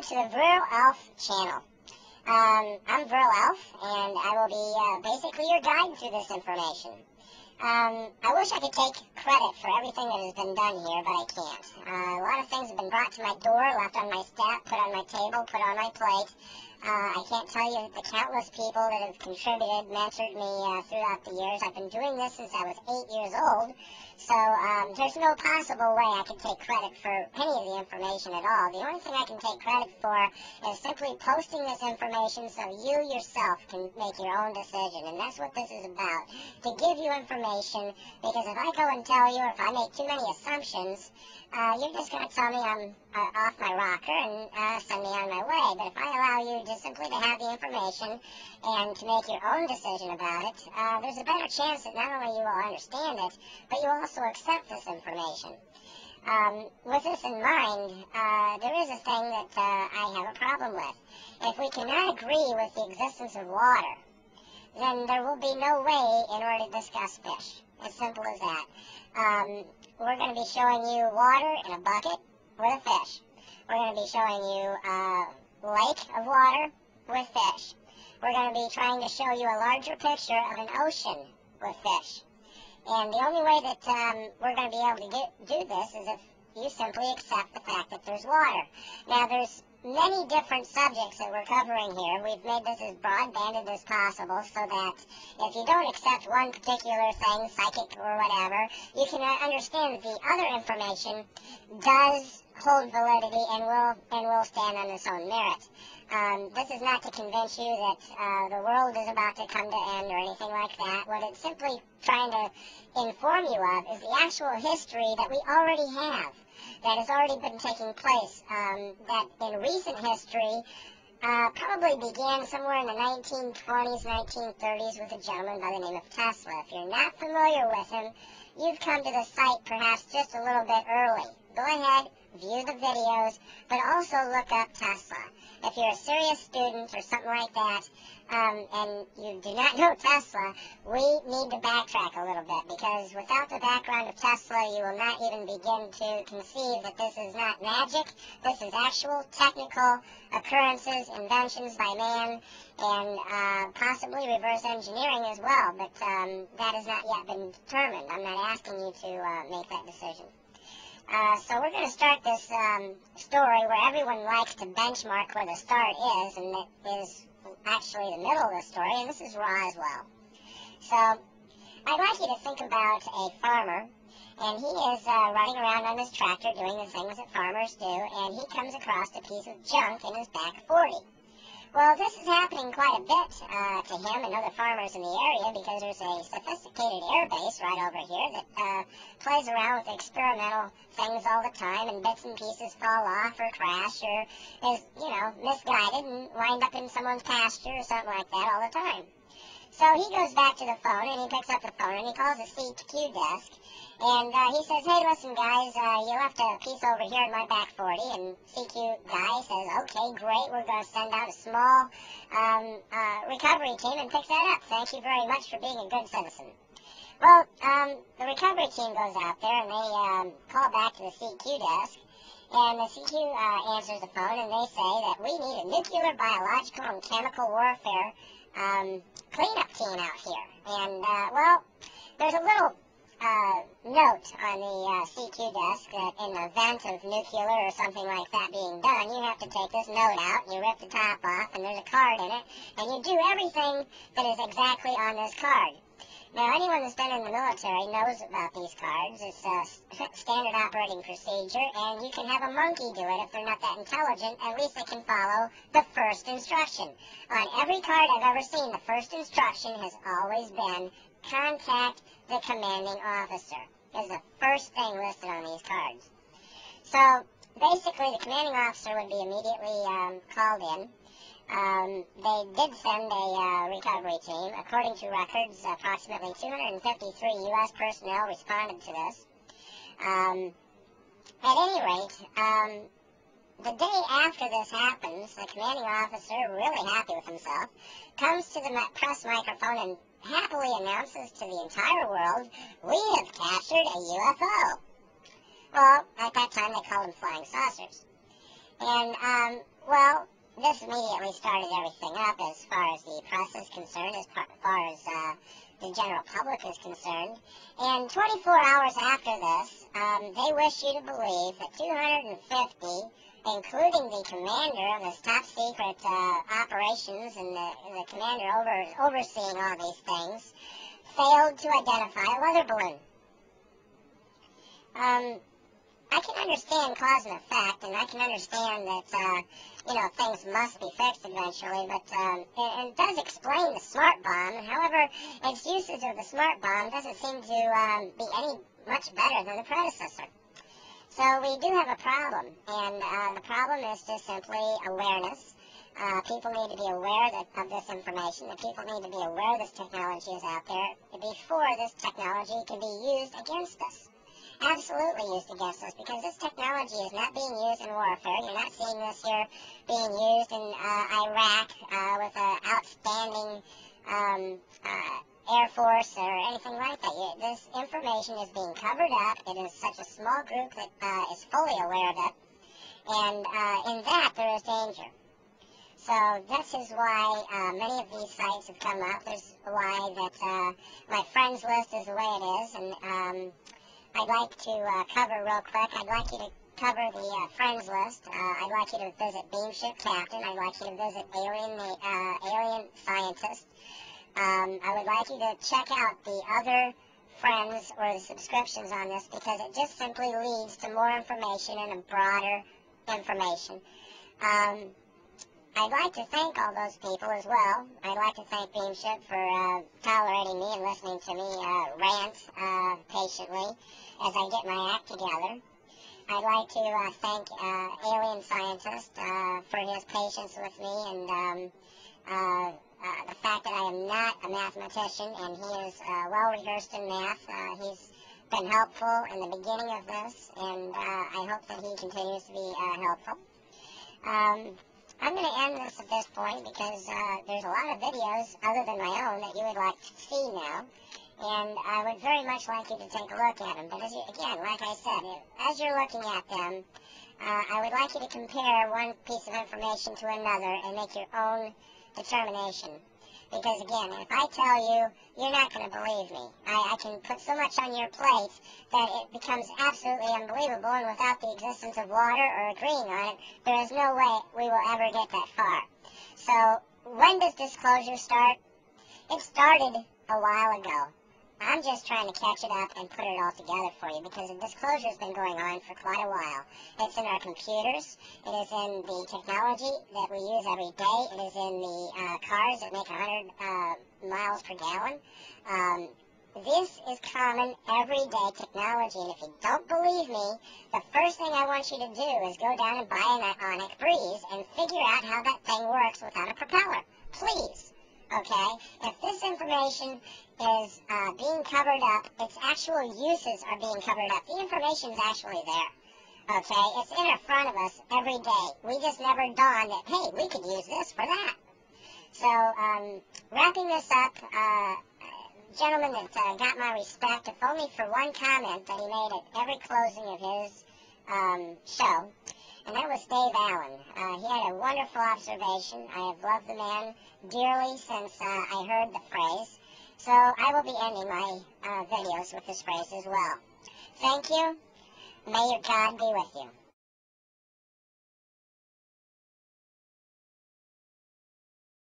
Welcome to the vrilelf channel. I'm vrilelf, and I will be basically your guide through this information. I wish I could take credit for everything that has been done here, but I can't. A lot of things have been brought to my door, left on my step, put on my table, put on my plate. I can't tell you the countless people that have contributed, mentored me throughout the years. I've been doing this since I was 8 years old, so there's no possible way I can take credit for any of the information at all. The only thing I can take credit for is simply posting this information so you yourself can make your own decision, and that's what this is about, to give you information, because if I go and tell you, or if I make too many assumptions, you're just going to tell me I'm off my rocker and send me on my way. But if I allow you just simply to have the information and to make your own decision about it, there's a better chance that not only you will understand it, but you'll also accept this information. With this in mind, there is a thing that I have a problem with. If we cannot agree with the existence of water, then there will be no way in order to discuss fish. As simple as that. We're going to be showing you water in a bucket with a fish. We're going to be showing you a lake of water with fish. We're going to be trying to show you a larger picture of an ocean with fish. And the only way that we're going to be able to do this is if you simply accept the fact that there's water. Now, there's many different subjects that we're covering here. We've made this as broad-banded as possible so that if you don't accept one particular thing, psychic or whatever, you can understand that the other information does hold validity and will stand on its own merit. This is not to convince you that the world is about to come to end or anything like that. What it's simply trying to inform you of is the actual history that we already have, that has already been taking place, that in recent history probably began somewhere in the 1920s, 1930s with a gentleman by the name of Tesla. If you're not familiar with him, you've come to the site perhaps just a little bit early. Go ahead, view the videos, but also look up Tesla. If you're a serious student or something like that, and you do not know Tesla, we need to backtrack a little bit, because without the background of Tesla, you will not even begin to conceive that this is not magic. This is actual technical occurrences, inventions by man, and possibly reverse engineering as well, but that has not yet been determined. I'm not asking you to make that decision. So we're going to start this story where everyone likes to benchmark where the start is, and it is actually the middle of the story, and this is Roswell. So I'd like you to think about a farmer, and he is running around on his tractor doing the things that farmers do, and he comes across a piece of junk in his back 40. Well, this is happening quite a bit to him and other farmers in the area, because there's a sophisticated air base right over here that plays around with experimental things all the time, and bits and pieces fall off or crash or is, misguided and wind up in someone's pasture or something like that all the time. So he goes back to the phone, and he picks up the phone, and he calls the CQ desk, and he says, "Hey, listen, guys, you left a piece over here in my back 40, and CQ guy says, "Okay, great, we're going to send out a small recovery team and pick that up. Thank you very much for being a good citizen." Well, the recovery team goes out there, and they call back to the CQ desk, and the CQ answers the phone, and they say that we need a nuclear, biological, and chemical warfare cleanup team out here. And, well, there's a little note on the CQ desk that in the event of nuclear or something like that being done, you have to take this note out, and you rip the top off, and there's a card in it, and you do everything that is exactly on this card. Now, anyone that's been in the military knows about these cards. It's a standard operating procedure, and you can have a monkey do it if they're not that intelligent. At least they can follow the first instruction. On every card I've ever seen, the first instruction has always been contact the commanding officer. Is the first thing listed on these cards. So, basically, the commanding officer would be immediately called in. They did send a recovery team. According to records, approximately 253 U.S. personnel responded to this. At any rate, the day after this happens, the commanding officer, really happy with himself, comes to the press microphone and happily announces to the entire world, "We have captured a UFO." Well, at that time, they called them flying saucers. And, well, this immediately started everything up as far as the press is concerned, as far as the general public is concerned. And 24 hours after this, they wish you to believe that 250, including the commander of this top secret operations and the commander overseeing all these things, failed to identify a weather balloon. I can understand cause and effect, and I can understand that, things must be fixed eventually, but it does explain the smart bomb. However, its usage of the smart bomb doesn't seem to be any much better than the predecessor. So we do have a problem, and the problem is just simply awareness. People need to be aware of this information. The people need to be aware this technology is out there before this technology can be used against us. Absolutely used against us, because this technology is not being used in warfare. You're not seeing this here being used in Iraq with an outstanding Air Force or anything like that. This information is being covered up. It is such a small group that is fully aware of it, and in that there is danger. So this is why many of these sites have come up. There's why that my friends list is the way it is, and I'd like to cover real quick. I'd like you to cover the friends list. I'd like you to visit Beamship Captain. I'd like you to visit Alien Scientist. I would like you to check out the other friends or the subscriptions on this, because it just simply leads to more information and a broader information. I'd like to thank all those people as well. I'd like to thank Beamship for tolerating me and listening to me rant patiently as I get my act together. I'd like to thank Alien Scientist for his patience with me, and the fact that I am not a mathematician, and he is well rehearsed in math. He's been helpful in the beginning of this, and I hope that he continues to be helpful. I'm going to end this at this point, because there's a lot of videos other than my own that you would like to see now, and I would very much like you to take a look at them. But again, like I said, as you're looking at them, I would like you to compare one piece of information to another and make your own determination. Because again, if I tell you, you're not going to believe me. I can put so much on your plate that it becomes absolutely unbelievable, and without the existence of water or agreeing on it, there is no way we will ever get that far. So, when does disclosure start? It started a while ago. I'm just trying to catch it up and put it all together for you, because the disclosure has been going on for quite a while. It's in our computers. It is in the technology that we use every day. It is in the cars that make 100 miles per gallon. This is common, everyday technology, and if you don't believe me, the first thing I want you to do is go down and buy an Ionic Breeze and figure out how that thing works without a propeller. Please. Okay? If this information is being covered up, its actual uses are being covered up. The information is actually there. Okay? It's in front of us every day. We just never dawned that, hey, we could use this for that. So, wrapping this up, gentleman that got my respect, if only for one comment that he made at every closing of his show, and that was Dave Allen. He had a wonderful observation. I have loved the man dearly since I heard the phrase. So I will be ending my videos with this phrase as well. Thank you. May your God be with you.